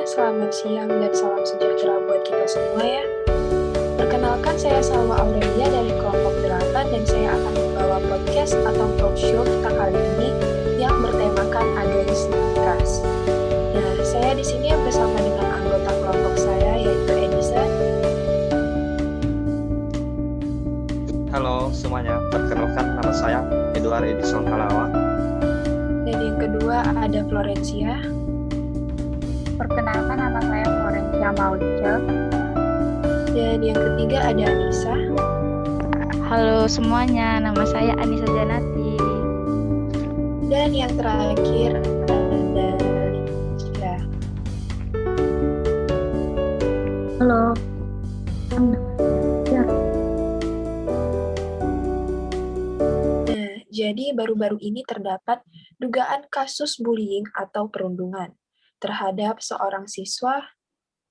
selamat siang dan salam sejahtera buat kita semua ya. Perkenalkan, saya Salma Aurelia dari kelompok 8 dan saya akan membawa podcast atau talk show kita kali ini yang bertemakan agresivitas. Nah, saya di sini bersama dengan anggota kelompok saya yaitu Edisa. Halo semuanya, perkenalkan nama saya Edward Edison Halawa. Dan yang kedua ada Florencia. Perkenalkan, nama saya Florencia Maulice. Dan yang ketiga ada Anissa. Halo semuanya, nama saya Anissa Janati. Dan yang terakhir ada Licia. Halo. Nah, jadi baru-baru ini terdapat dugaan kasus bullying atau perundungan terhadap seorang siswa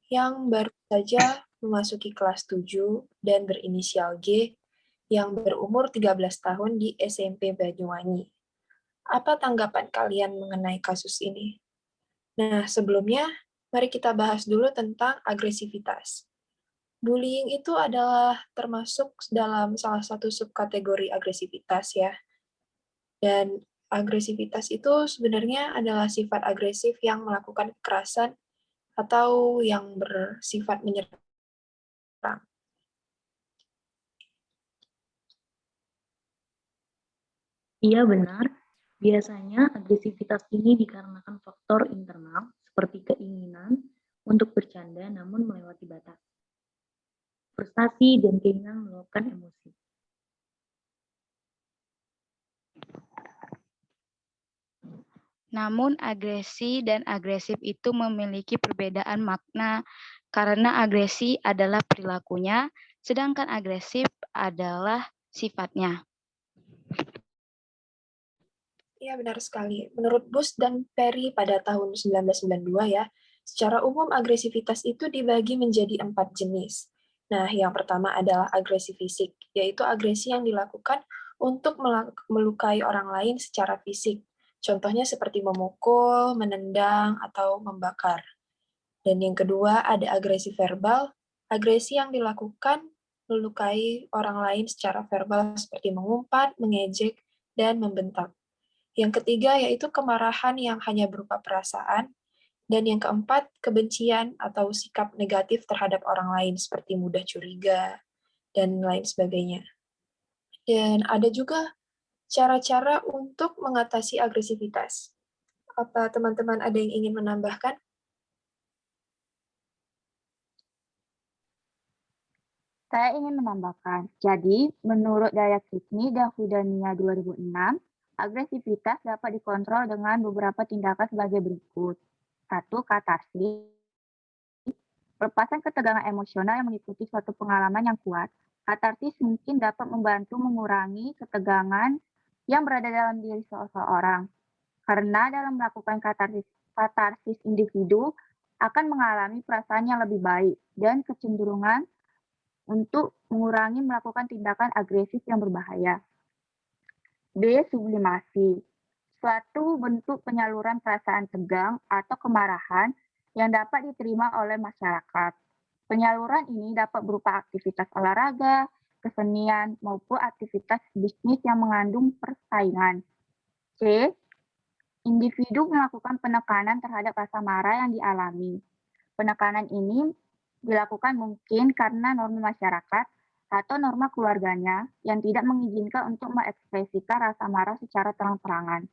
yang baru saja memasuki kelas 7 dan berinisial G yang berumur 13 tahun di SMP Banyuwangi. Apa tanggapan kalian mengenai kasus ini? Nah, sebelumnya, mari kita bahas dulu tentang agresivitas. Bullying itu adalah termasuk dalam salah satu subkategori agresivitas ya. Dan agresivitas itu sebenarnya adalah sifat agresif yang melakukan kekerasan atau yang bersifat menyerang. Iya benar, biasanya agresivitas ini dikarenakan faktor internal seperti keinginan untuk bercanda namun melewati batas, frustasi dan keinginan meluapkan emosi. Namun agresi dan agresif itu memiliki perbedaan makna karena agresi adalah perilakunya, sedangkan agresif adalah sifatnya. Iya, benar sekali. Menurut Bush dan Perry pada tahun 1992 ya, secara umum agresivitas itu dibagi menjadi 4 jenis. Nah, yang pertama adalah agresi fisik, yaitu agresi yang dilakukan untuk melukai orang lain secara fisik. Contohnya seperti memukul, menendang, atau membakar. Dan yang kedua ada agresi verbal, agresi yang dilakukan melukai orang lain secara verbal seperti mengumpat, mengejek, dan membentak. Yang ketiga yaitu kemarahan yang hanya berupa perasaan, dan yang keempat kebencian atau sikap negatif terhadap orang lain seperti mudah curiga, dan lain sebagainya. Dan ada juga cara-cara untuk mengatasi agresivitas. Apa teman-teman ada yang ingin menambahkan? Saya ingin menambahkan, jadi menurut Dayakini dan Hudania 2006, agresivitas dapat dikontrol dengan beberapa tindakan sebagai berikut. 1. Katarsis. Pelepasan ketegangan emosional yang mengikuti suatu pengalaman yang kuat. Katarsis mungkin dapat membantu mengurangi ketegangan yang berada dalam diri seseorang. Karena dalam melakukan katarsis individu akan mengalami perasaan yang lebih baik dan kecenderungan untuk mengurangi melakukan tindakan agresif yang berbahaya. B. Sublimasi. Suatu bentuk penyaluran perasaan tegang atau kemarahan yang dapat diterima oleh masyarakat. Penyaluran ini dapat berupa aktivitas olahraga, kesenian, maupun aktivitas bisnis yang mengandung persaingan. C. Individu melakukan penekanan terhadap rasa marah yang dialami. Penekanan ini dilakukan mungkin karena norma masyarakat atau norma keluarganya yang tidak mengizinkan untuk mengekspresikan rasa marah secara terang-terangan.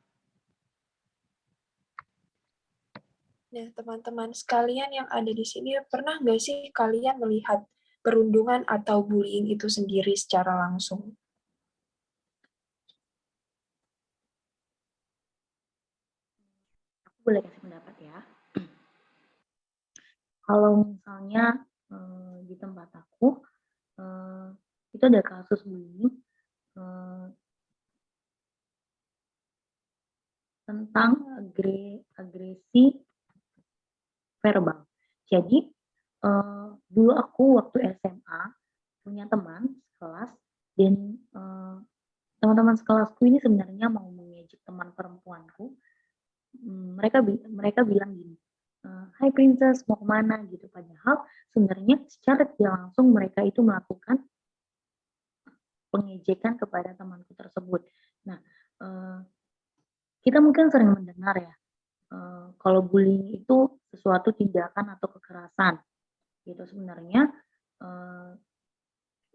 Nah, teman-teman sekalian yang ada di sini, pernah nggak sih kalian melihat perundungan atau bullying itu sendiri secara langsung? Aku boleh kasih pendapat ya. Kalau misalnya di tempat aku, itu ada kasus bullying tentang agresi verbal. Jadi dulu aku waktu SMA punya teman sekelas dan teman-teman sekelasku ini sebenarnya mau mengejek teman perempuanku. Mereka bilang gini, "Hai princess, mau kemana?" gitu. Padahal sebenarnya secara tidak langsung mereka itu melakukan pengejekan kepada temanku tersebut. Nah, eee, kita mungkin sering mendengar ya, kalau bullying itu sesuatu tindakan atau kekerasan, gitu. Sebenarnya, eee,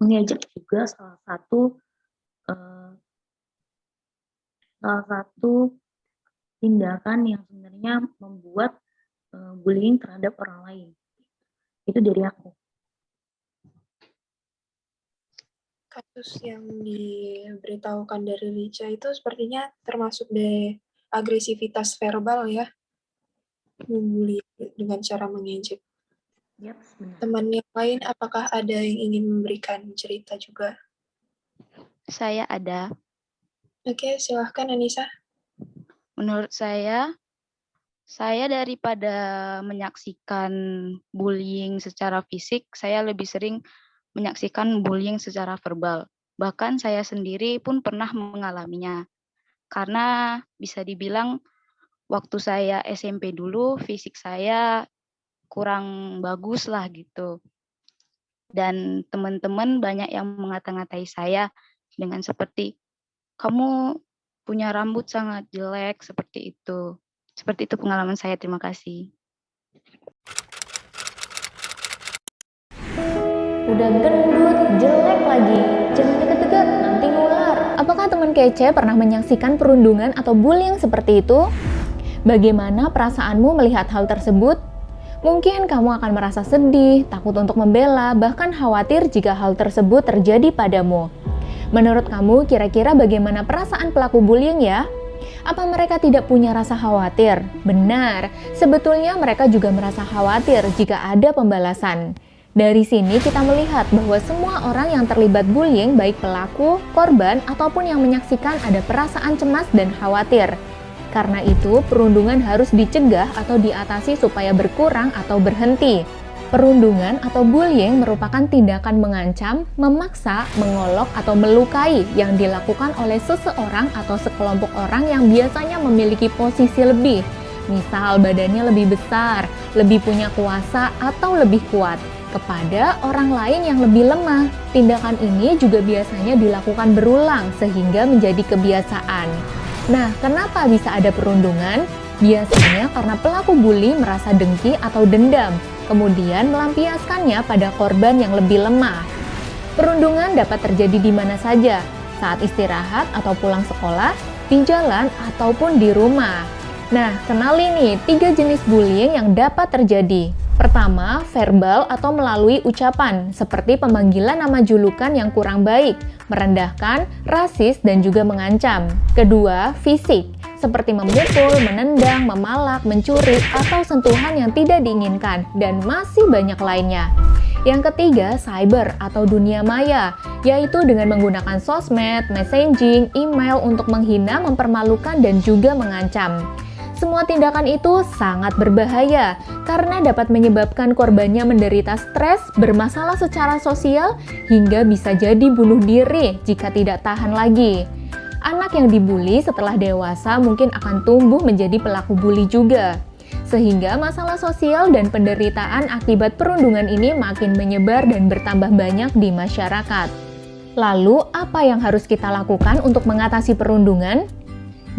mengejek juga eee, salah satu tindakan yang sebenarnya membuat, bullying terhadap orang lain. Itu dari aku. Kasus yang diberitahukan dari Richa itu sepertinya termasuk dari agresivitas verbal ya, membuli dengan cara mengejek. Yap, benar. Teman yang lain apakah ada yang ingin memberikan cerita juga? Saya ada. Oke, silahkan Anissa. Menurut saya daripada menyaksikan bullying secara fisik, saya lebih sering menyaksikan bullying secara verbal. Bahkan saya sendiri pun pernah mengalaminya. Karena bisa dibilang waktu saya SMP dulu fisik saya kurang bagus lah gitu. Dan teman-teman banyak yang mengata-ngatai saya dengan seperti, "Kamu punya rambut sangat jelek," seperti itu. Seperti itu pengalaman saya, terima kasih. Udah gendut, jelek lagi. Jangan deket-deket, nanti nular. Apakah teman kece pernah menyaksikan perundungan atau bullying seperti itu? Bagaimana perasaanmu melihat hal tersebut? Mungkin kamu akan merasa sedih, takut untuk membela, bahkan khawatir jika hal tersebut terjadi padamu. Menurut kamu, kira-kira bagaimana perasaan pelaku bullying ya? Apa mereka tidak punya rasa khawatir? Benar, sebetulnya mereka juga merasa khawatir jika ada pembalasan. Dari sini kita melihat bahwa semua orang yang terlibat bullying, baik pelaku, korban, ataupun yang menyaksikan ada perasaan cemas dan khawatir. Karena itu, perundungan harus dicegah atau diatasi supaya berkurang atau berhenti. Perundungan atau bullying merupakan tindakan mengancam, memaksa, mengolok, atau melukai yang dilakukan oleh seseorang atau sekelompok orang yang biasanya memiliki posisi lebih. Misal badannya lebih besar, lebih punya kuasa, atau lebih kuat kepada orang lain yang lebih lemah. Tindakan ini juga biasanya dilakukan berulang sehingga menjadi kebiasaan. Nah, kenapa bisa ada perundungan? Biasanya karena pelaku bully merasa dengki atau dendam, kemudian melampiaskannya pada korban yang lebih lemah. Perundungan dapat terjadi di mana saja, saat istirahat atau pulang sekolah, di jalan, ataupun di rumah. Nah, kenali nih 3 jenis bullying yang dapat terjadi. Pertama, verbal atau melalui ucapan, seperti pemanggilan nama julukan yang kurang baik, merendahkan, rasis, dan juga mengancam. Kedua, fisik, seperti memukul, menendang, memalak, mencuri, atau sentuhan yang tidak diinginkan, dan masih banyak lainnya. Yang ketiga, cyber atau dunia maya, yaitu dengan menggunakan sosmed, messaging, email untuk menghina, mempermalukan, dan juga mengancam. Semua tindakan itu sangat berbahaya karena dapat menyebabkan korbannya menderita stres, bermasalah secara sosial, hingga bisa jadi bunuh diri jika tidak tahan lagi. Anak yang dibully setelah dewasa mungkin akan tumbuh menjadi pelaku bully juga. Sehingga masalah sosial dan penderitaan akibat perundungan ini makin menyebar dan bertambah banyak di masyarakat. Lalu, apa yang harus kita lakukan untuk mengatasi perundungan?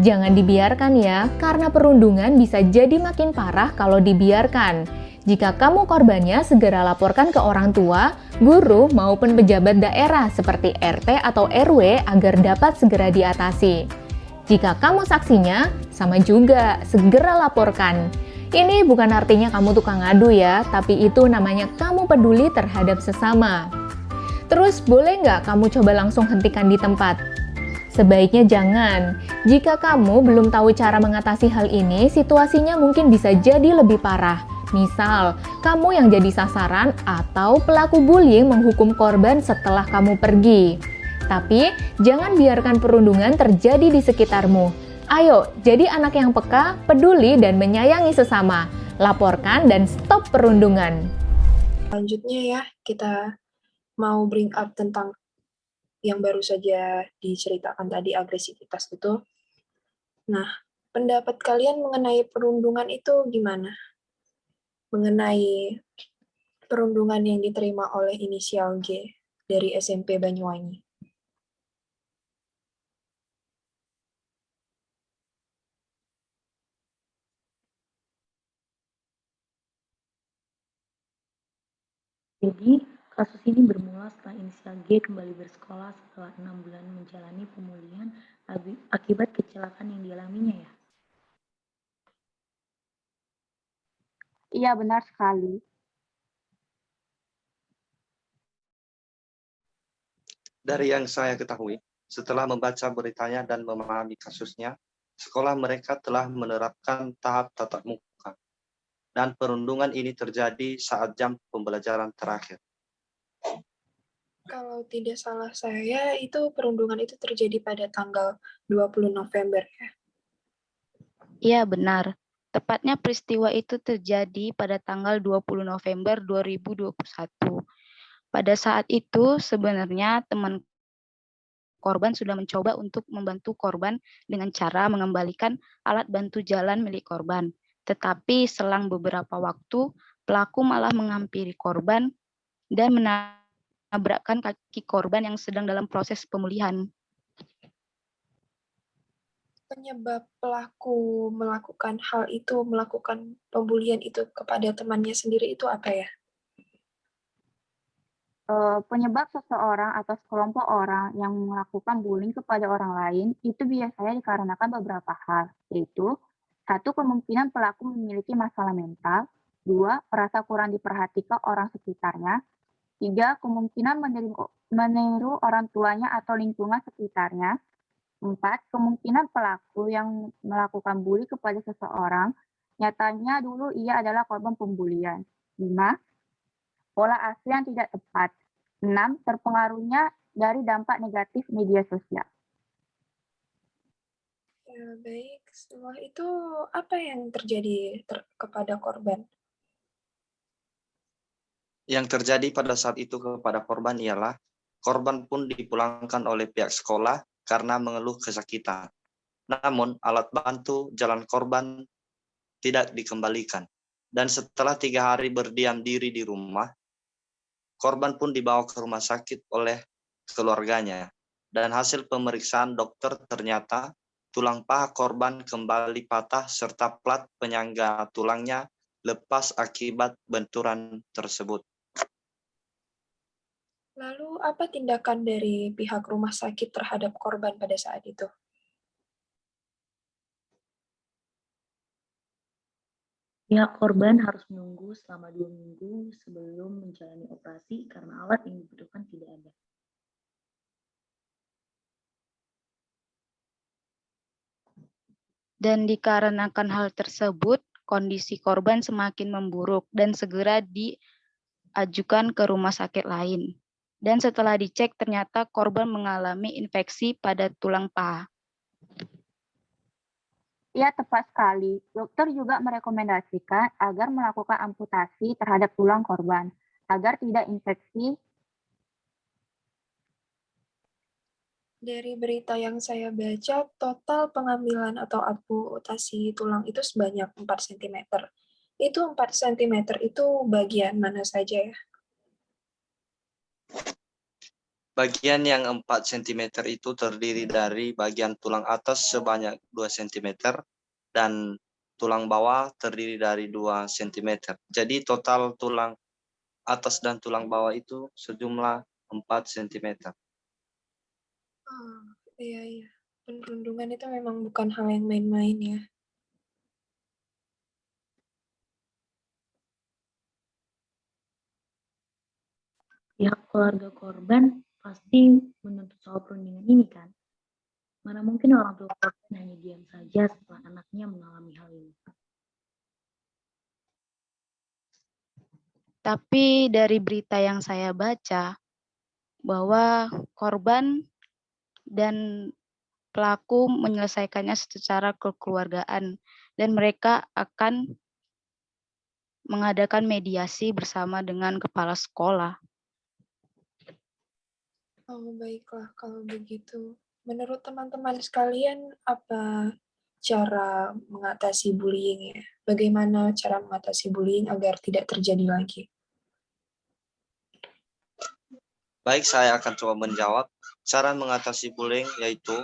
Jangan dibiarkan ya, karena perundungan bisa jadi makin parah kalau dibiarkan. Jika kamu korbannya, segera laporkan ke orang tua, guru, maupun pejabat daerah seperti RT atau RW agar dapat segera diatasi. Jika kamu saksinya, sama juga, segera laporkan. Ini bukan artinya kamu tukang ngadu ya, tapi itu namanya kamu peduli terhadap sesama. Terus boleh nggak kamu coba langsung hentikan di tempat? Sebaiknya jangan. Jika kamu belum tahu cara mengatasi hal ini, situasinya mungkin bisa jadi lebih parah. Misal, kamu yang jadi sasaran atau pelaku bullying menghukum korban setelah kamu pergi. Tapi, jangan biarkan perundungan terjadi di sekitarmu. Ayo, jadi anak yang peka, peduli, dan menyayangi sesama. Laporkan dan stop perundungan. Selanjutnya ya, kita mau bring up tentang yang baru saja diceritakan tadi, agresivitas itu. Nah, pendapat kalian mengenai perundungan itu gimana? mengenai perundungan yang diterima oleh inisial G dari SMP Banyuwangi. Jadi, kasus ini bermula setelah inisial G kembali bersekolah setelah 6 bulan menjalani pemulihan akibat kecelakaan yang dialaminya ya. Iya, benar sekali. Dari yang saya ketahui, setelah membaca beritanya dan memahami kasusnya, sekolah mereka telah menerapkan tahap tatap muka. Dan perundungan ini terjadi saat jam pembelajaran terakhir. Kalau tidak salah saya, itu perundungan itu terjadi pada tanggal 20 November ya. Iya, benar. Tepatnya peristiwa itu terjadi pada tanggal 20 November 2021. Pada saat itu sebenarnya teman korban sudah mencoba untuk membantu korban dengan cara mengembalikan alat bantu jalan milik korban. Tetapi selang beberapa waktu, pelaku malah menghampiri korban dan menabrakkan kaki korban yang sedang dalam proses pemulihan. Penyebab pelaku melakukan hal itu, melakukan pembulian itu kepada temannya sendiri itu apa ya? Penyebab seseorang atau sekelompok orang yang melakukan bullying kepada orang lain itu biasanya dikarenakan beberapa hal, yaitu 1. Kemungkinan pelaku memiliki masalah mental, 2. Merasa kurang diperhatikan orang sekitarnya, 3. Kemungkinan meniru orang tuanya atau lingkungan sekitarnya, 4. Kemungkinan pelaku yang melakukan bully kepada seseorang nyatanya dulu ia adalah korban pembulian, 5. Pola asuh yang tidak tepat, 6. Terpengaruhnya dari dampak negatif media sosial. Ya, baik. Setelah itu apa yang terjadi kepada korban? Yang terjadi pada saat itu kepada korban ialah korban pun dipulangkan oleh pihak sekolah karena mengeluh kesakitan. Namun alat bantu jalan korban tidak dikembalikan. Dan setelah 3 hari berdiam diri di rumah, korban pun dibawa ke rumah sakit oleh keluarganya. Dan hasil pemeriksaan dokter ternyata tulang paha korban kembali patah serta plat penyangga tulangnya lepas akibat benturan tersebut. Lalu apa tindakan dari pihak rumah sakit terhadap korban pada saat itu? Pihak korban harus menunggu selama 2 minggu sebelum menjalani operasi karena alat yang dibutuhkan tidak ada. Dan dikarenakan hal tersebut, kondisi korban semakin memburuk dan segera diajukan ke rumah sakit lain. Dan setelah dicek ternyata korban mengalami infeksi pada tulang paha. Ya, tepat sekali. Dokter juga merekomendasikan agar melakukan amputasi terhadap tulang korban, agar tidak infeksi. Dari berita yang saya baca, total pengambilan atau amputasi tulang itu sebanyak 4 cm. Itu 4 cm itu bagian mana saja ya? Bagian yang 4 cm itu terdiri dari bagian tulang atas sebanyak 2 cm dan tulang bawah terdiri dari 2 cm. Jadi total tulang atas dan tulang bawah itu sejumlah 4 cm. Iya, iya. Perundungan itu memang bukan hal yang main-main ya. Pihak keluarga korban pasti menuntut soal perundungan ini kan? Mana mungkin orang tua korban hanya diam saja setelah anaknya mengalami hal ini. Tapi dari berita yang saya baca, bahwa korban dan pelaku menyelesaikannya secara kekeluargaan dan mereka akan mengadakan mediasi bersama dengan kepala sekolah. Oh, baiklah kalau begitu. Menurut teman-teman sekalian, apa cara mengatasi bullying ya. Bagaimana cara mengatasi bullying agar tidak terjadi lagi? Baik, saya akan coba menjawab. Cara mengatasi bullying yaitu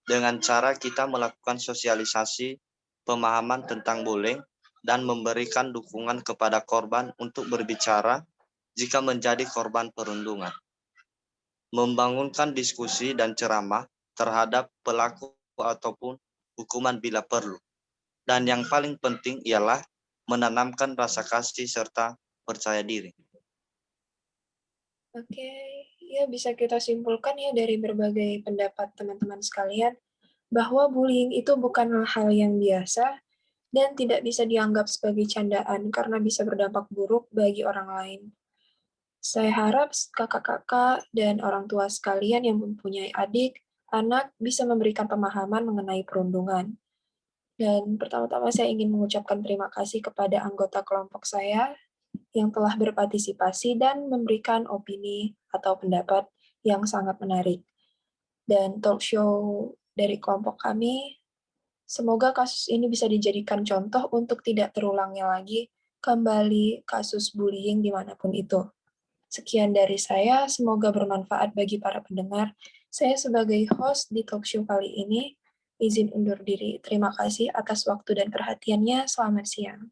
dengan cara kita melakukan sosialisasi pemahaman tentang bullying dan memberikan dukungan kepada korban untuk berbicara jika menjadi korban perundungan. Membangunkan diskusi dan ceramah terhadap pelaku ataupun hukuman bila perlu. Dan yang paling penting ialah menanamkan rasa kasih serta percaya diri. Oke, ya bisa kita simpulkan ya dari berbagai pendapat teman-teman sekalian, bahwa bullying itu bukanlah hal yang biasa dan tidak bisa dianggap sebagai candaan karena bisa berdampak buruk bagi orang lain. Saya harap kakak-kakak dan orang tua sekalian yang mempunyai adik, anak bisa memberikan pemahaman mengenai perundungan. Dan pertama-tama saya ingin mengucapkan terima kasih kepada anggota kelompok saya yang telah berpartisipasi dan memberikan opini atau pendapat yang sangat menarik. Dan talk show dari kelompok kami, semoga kasus ini bisa dijadikan contoh untuk tidak terulangnya lagi kembali kasus bullying dimanapun itu. Sekian dari saya, semoga bermanfaat bagi para pendengar. Saya sebagai host di talk show kali ini, izin undur diri. Terima kasih atas waktu dan perhatiannya. Selamat siang.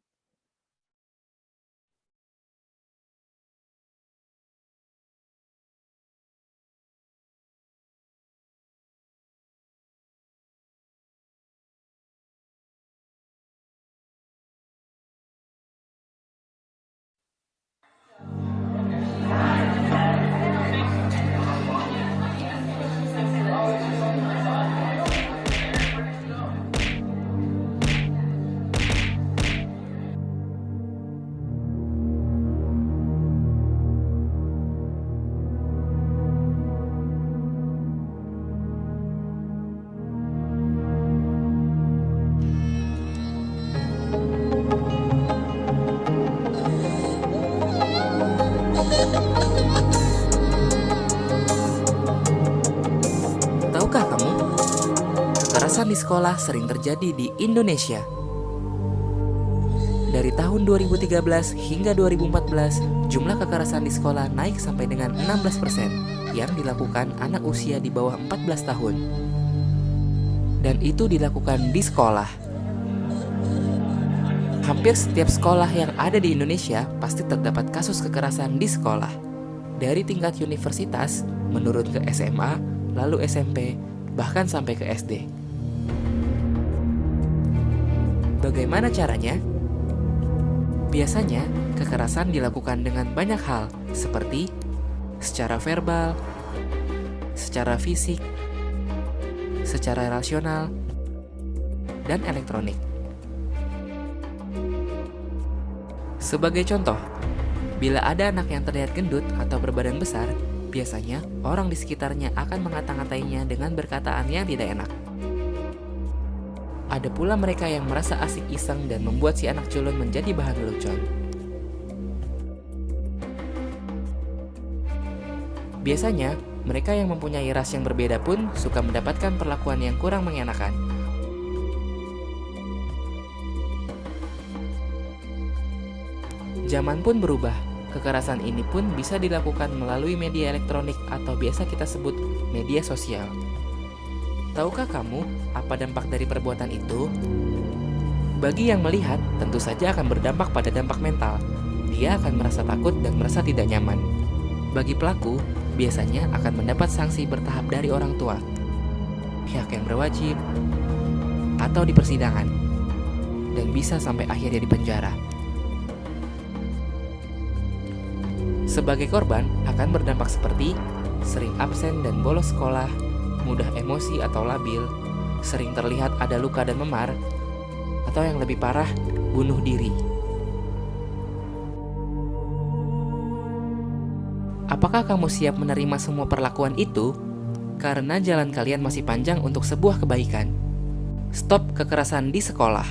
Tahukah kamu, kekerasan di sekolah sering terjadi di Indonesia. Dari tahun 2013 hingga 2014, jumlah kekerasan di sekolah naik sampai dengan 16% yang dilakukan anak usia di bawah 14 tahun. Dan itu dilakukan di sekolah. Hampir setiap sekolah yang ada di Indonesia pasti terdapat kasus kekerasan di sekolah. Dari tingkat universitas, menurun ke SMA, lalu SMP, bahkan sampai ke SD. Bagaimana caranya? Biasanya, kekerasan dilakukan dengan banyak hal, seperti secara verbal, secara fisik, secara rasional, dan elektronik. Sebagai contoh, bila ada anak yang terlihat gendut atau berbadan besar, biasanya orang di sekitarnya akan mengata-ngatainya dengan perkataan yang tidak enak. Ada pula mereka yang merasa asik iseng dan membuat si anak culun menjadi bahan lelucon. Biasanya, mereka yang mempunyai ras yang berbeda pun suka mendapatkan perlakuan yang kurang mengenakan. Zaman pun berubah. Kekerasan ini pun bisa dilakukan melalui media elektronik atau biasa kita sebut media sosial. Tahukah kamu apa dampak dari perbuatan itu? Bagi yang melihat, tentu saja akan berdampak pada dampak mental. Dia akan merasa takut dan merasa tidak nyaman. Bagi pelaku, biasanya akan mendapat sanksi bertahap dari orang tua, pihak yang berwajib, atau di persidangan, dan bisa sampai akhirnya di penjara. Sebagai korban, akan berdampak seperti sering absen dan bolos sekolah, mudah emosi atau labil, sering terlihat ada luka dan memar, atau yang lebih parah, bunuh diri. Apakah kamu siap menerima semua perlakuan itu? Karena jalan kalian masih panjang untuk sebuah kebaikan. Stop kekerasan di sekolah.